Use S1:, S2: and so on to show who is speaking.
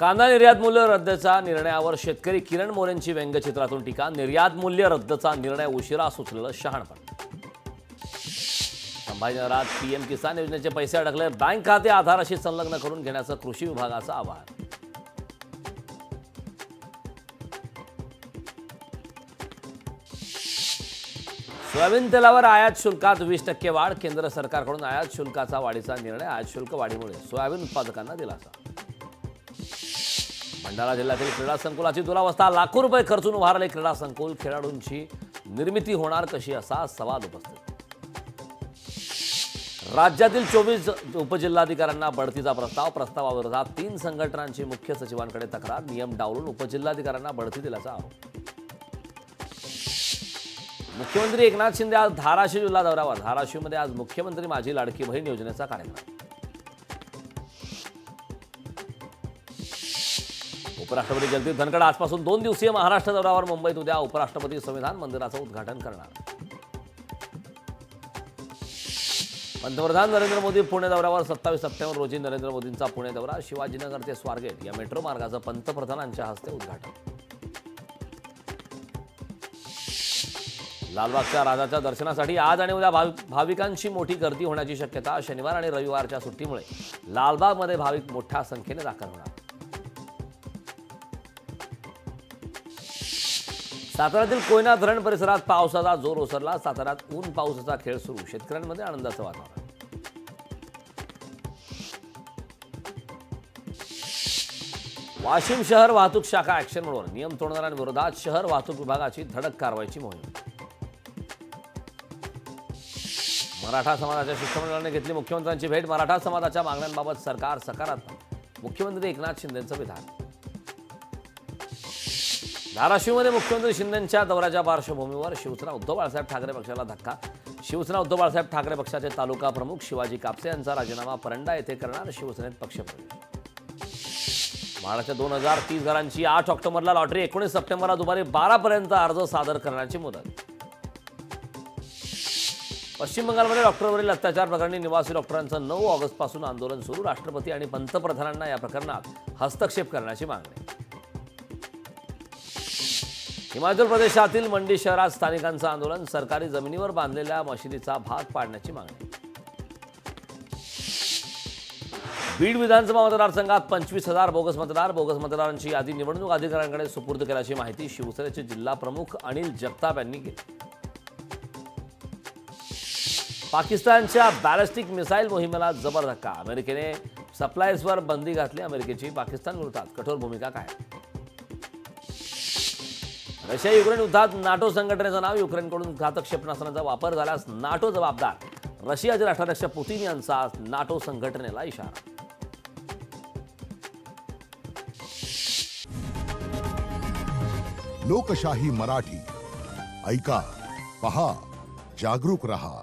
S1: कांदा निर्यात मूल्य रद्दचा निर्णयावर शेतकरी किरण मोरेंची व्यंगचित्रातून टीका। निर्यात मूल्य रद्दचा निर्णय उशिरा सुचलेलं शहाणपण। संभाजीनगरात पीएम किसान योजनेचे पैसे अडकले, बँक खाते आधाराशी संलग्न करून घेण्याचं कृषी विभागाचं आवाहन। सोयाबीन तेलावर आयात शुल्कात 20% वाढ, केंद्र सरकारकडून आयात शुल्काचा वाढीचा निर्णय। आयात शुल्क वाढीमुळे सोयाबीन उत्पादकांना दिलासा। भंडारा जिल्ह्यातील क्रीडा संकुलाची दुरावस्था, लाखो रुपये खर्चून उभारले क्रीडा संकुल, खेळाडूंची निर्मिती होणार कशी असा सवाल उपस्थित। राज्यातील 24 उपजिल्हाधिकाऱ्यांना बढतीचा प्रस्तावाविरोधात 3 संघटनांची मुख्य सचिवांकडे तक्रार। नियम डावलून उपजिल्हाधिकाऱ्यांना बढती दिल्याचा आरोप। मुख्यमंत्री एकनाथ शिंदे आज धाराशिव जिल्हा दौऱ्यावर। धाराशिवमध्ये आज मुख्यमंत्री माझी लाडकी बहीण योजनेचा कार्यक्रम। उपराष्ट्रपती जगदीप धनखड आजपासून 2 दिवसीय महाराष्ट्र दौऱ्यावर। मुंबईत उद्या उपराष्ट्रपती संविधान मंदिराचं उद्घाटन करणार। पंतप्रधान नरेंद्र मोदी पुणे दौऱ्यावर। 27 सप्टेंबर रोजी नरेंद्र मोदींचा पुणे दौरा। शिवाजीनगर ते स्वारगेट या मेट्रो मार्गाचं पंतप्रधानांच्या हस्ते उद्घाटन। लालबागच्या राजाच्या दर्शनासाठी आज आणि उद्या भाविकांची मोठी गर्दी होण्याची शक्यता। शनिवार आणि रविवारच्या सुट्टीमुळे लालबागमध्ये भाविक मोठ्या संख्येने दाखल होणार। साताऱ्यातील कोयना धरण परिसरात पावसाचा जोर ओसरला। साताऱ्यात ऊन पावसाचा खेळ सुरू, शेतकऱ्यांमध्ये आनंदाचं वातावरण। वाशिम शहर वाहतूक शाखा ॲक्शन मोडवर, नियम तोडणाऱ्यांविरोधात शहर वाहतूक विभागाची धडक कारवाईची मोहीम। मराठा समाजाच्या शिष्टमंडळाने घेतली मुख्यमंत्र्यांची भेट। मराठा समाजाच्या मागण्यांबाबत सरकार सकारात्मक, मुख्यमंत्री एकनाथ शिंदेंचं विधान। धाराशिवमध्ये मुख्यमंत्री शिंदेंच्या दौऱ्याच्या पार्श्वभूमीवर शिवसेना उद्धव बाळासाहेब ठाकरे पक्षाला धक्का। शिवसेना उद्धव बाळासाहेब ठाकरे पक्षाचे तालुका प्रमुख शिवाजी कापसे यांचा राजीनामा परंडा येथे करणार शिवसेनेत पक्षप्रवेश। महाराष्ट्र 2030 घरांची 8 ऑक्टोबरला लॉटरी, 19 सप्टेंबरला दुपारी 12 पर्यंत अर्ज सादर करण्याची मुदत। पश्चिम बंगालमध्ये डॉक्टरवरील अत्याचार प्रकरणी निवासी डॉक्टरांचं 9 ऑगस्टपासून आंदोलन सुरू। राष्ट्रपती आणि पंतप्रधानांना या प्रकरणात हस्तक्षेप करण्याची मागणी। हिमाचल प्रदेशातील मंडी शहरात स्थानिकांचं आंदोलन। सरकारी जमिनीवर बांधलेल्या मशिदीचा भाग पाडण्याची मागणी। बीड विधानसभा मतदारसंघात 25,000 बोगस मतदार। बोगस मतदारांची यादी निवडणूक अधिकाऱ्यांकडे सुपूर्द केल्याची माहिती शिवसेनेचे जिल्हा प्रमुख अनिल जगताप यांनी केली। पाकिस्तानच्या बॅलिस्टिक मिसाईल मोहिमेला जबर धक्का। अमेरिकेने सप्लायर्सवर बंदी घातली। अमेरिकेची पाकिस्तान विरोधात कठोर भूमिका काय? रशिया युक्रेन युद्धात नाटो संघटनेचं नाव। युक्रेनकडून घातक क्षेपणास्त्रांचा वापर झाल्यास नाटो जबाबदार। रशियाचे राष्ट्राध्यक्ष पुतिन यांचा नाटो संघटनेला इशारा।
S2: लोकशाही मराठी ऐका, पहा, जागरूक रहा।